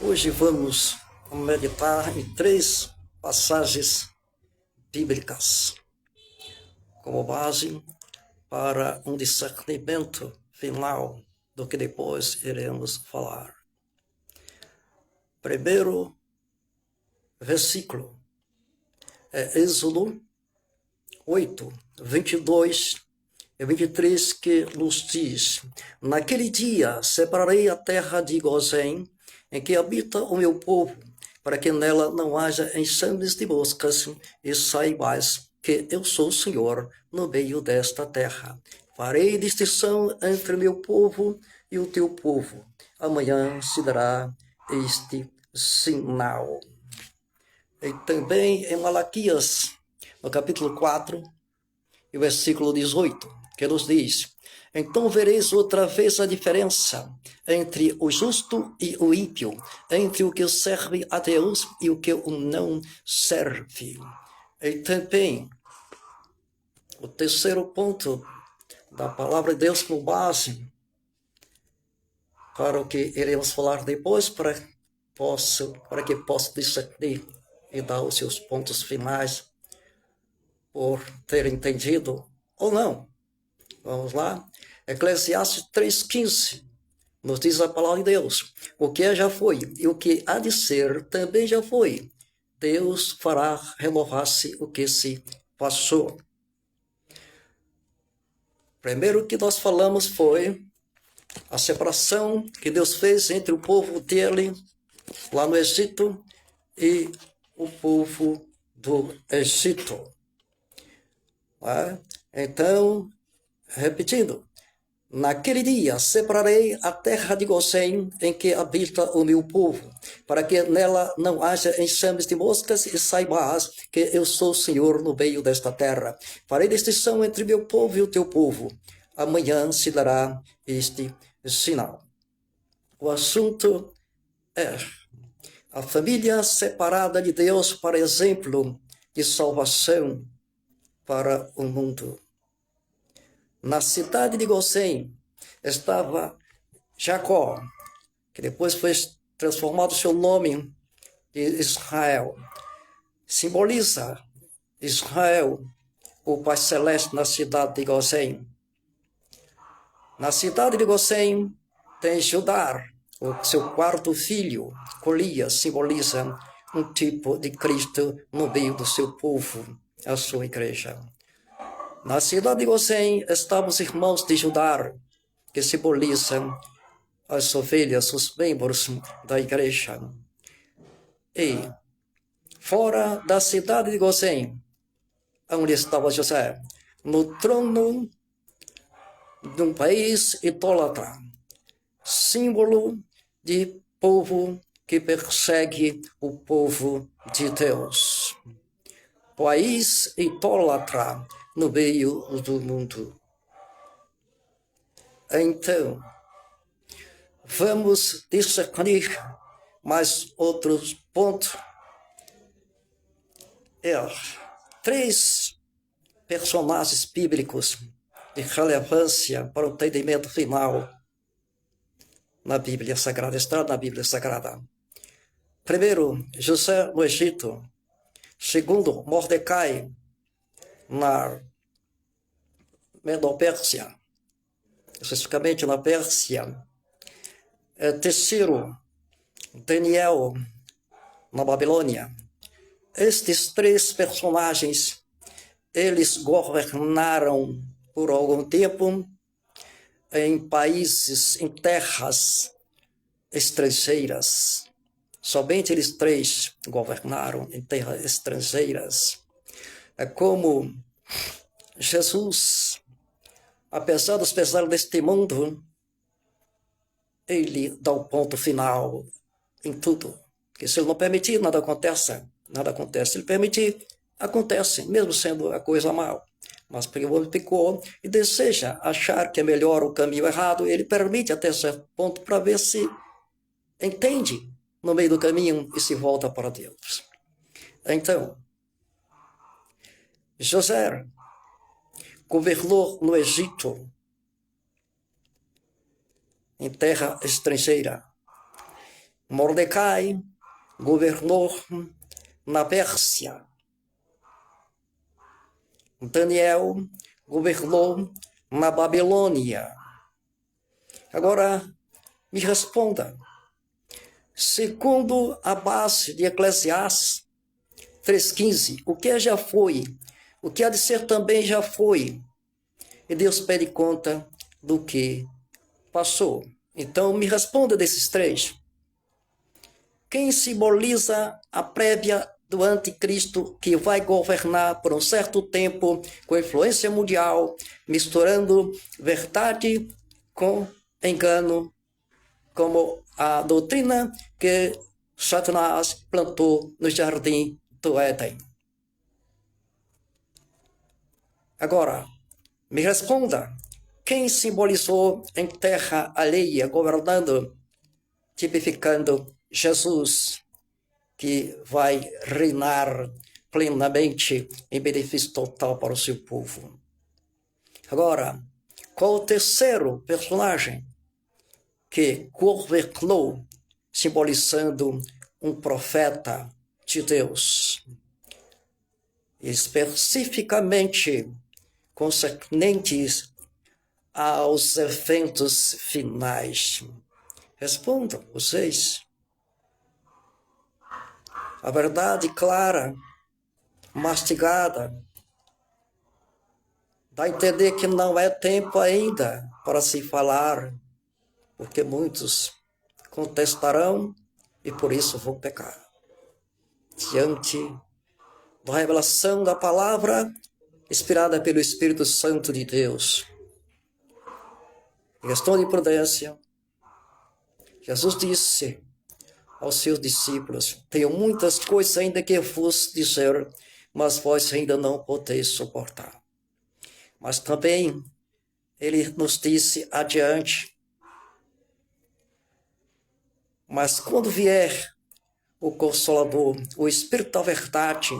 Hoje vamos meditar em 3 passagens bíblicas como base para um discernimento final do que depois iremos falar. Primeiro versículo é Êxodo 8, 22 e 23, que nos diz: Naquele dia separarei a terra de Gozém, em que habita o meu povo, para que nela não haja enxames de moscas, e saibais que eu sou o Senhor no meio desta terra. Farei distinção entre o meu povo e o teu povo. Amanhã se dará este sinal. E também em Malaquias, no capítulo 4, e o versículo 18, que nos diz: Então vereis outra vez a diferença entre o justo e o ímpio, entre o que serve a Deus e o que o não serve. E também o terceiro ponto da palavra de Deus como base para o que iremos falar depois, para que possa discernir e dar os seus pontos finais por ter entendido ou não. Vamos lá? Eclesiastes 3,15 nos diz a palavra de Deus: o que é já foi, e o que há de ser também já foi. Deus fará renovar-se o que se passou. Primeiro que nós falamos foi a separação que Deus fez entre o povo dele lá no Egito e o povo do Egito. Então, repetindo: Naquele dia separarei a terra de Gozém, em que habita o meu povo, para que nela não haja enxames de moscas, e saibas que eu sou o Senhor no meio desta terra. Farei distinção entre meu povo e o teu povo. Amanhã se dará este sinal. O assunto é a família separada de Deus para exemplo de salvação para o mundo. Na cidade de Gozém estava Jacó, que depois foi transformado seu nome de Israel. Simboliza Israel, o Pai Celeste, na cidade de Gozém. Na cidade de Gozém tem Judá, o seu quarto filho. Golias simboliza um tipo de Cristo no meio do seu povo, a sua igreja. Na cidade de Gozém estavam os irmãos de Judá, que simbolizam as ovelhas, os membros da igreja. E fora da cidade de Gozém, onde estava José, no trono de um país idólatra, símbolo de povo que persegue o povo de Deus. País idólatra no meio do mundo. Então, vamos discernir mais outros pontos. 3 personagens bíblicos de relevância para o entendimento final na Bíblia Sagrada, está na Bíblia Sagrada. Primeiro, José no Egito. Segundo, Mordecai na Medo-Pérsia, especificamente na Pérsia. Terceiro, Daniel na Babilônia. Estes 3 personagens, eles governaram por algum tempo em países, em terras estrangeiras. Somente eles 3 governaram em terras estrangeiras. É como Jesus, apesar dos pesares deste mundo, ele dá o ponto final em tudo. Porque se ele não permitir, nada acontece. Nada acontece. Se ele permitir, acontece, mesmo sendo a coisa mal. Mas porque o homem pecou e deseja achar que é melhor o caminho errado, ele permite até certo ponto para ver se entende no meio do caminho e se volta para Deus. Então, José governou no Egito, em terra estrangeira. Mordecai governou na Pérsia. Daniel governou na Babilônia. Agora, me responda. Segundo a base de Eclesiastes 3,15, o que já foi, o que há de ser também já foi. E Deus pede conta do que passou. Então, me responda desses três. Quem simboliza a prévia do anticristo que vai governar por um certo tempo com influência mundial, misturando verdade com engano, como a doutrina que Satanás plantou no jardim do Éden. Agora, me responda, quem simbolizou em terra alheia, governando, tipificando Jesus, que vai reinar plenamente em benefício total para o seu povo? Agora, qual o terceiro personagem que governou, simbolizando um profeta de Deus, especificamente concernentes aos eventos finais? Respondam vocês. A verdade clara, mastigada, dá a entender que não é tempo ainda para se falar, porque muitos contestarão e por isso vão pecar. Diante da revelação da palavra inspirada pelo Espírito Santo de Deus, em questão de prudência, Jesus disse aos seus discípulos: tenho muitas coisas ainda que vos dizer, mas vós ainda não podeis suportar. Mas também ele nos disse adiante: mas quando vier o Consolador, o Espírito da verdade,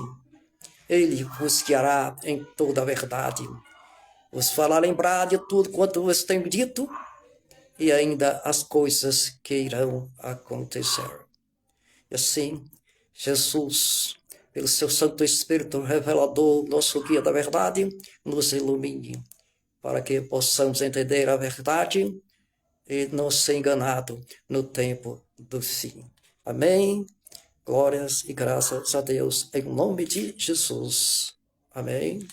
ele vos guiará em toda a verdade, vos fará lembrar de tudo quanto vos tenho dito e ainda as coisas que irão acontecer. E assim, Jesus, pelo seu Santo Espírito revelador, nosso guia da verdade, nos ilumine, para que possamos entender a verdade e não ser enganado no tempo do fim. Amém? Glórias e graças a Deus, em nome de Jesus. Amém?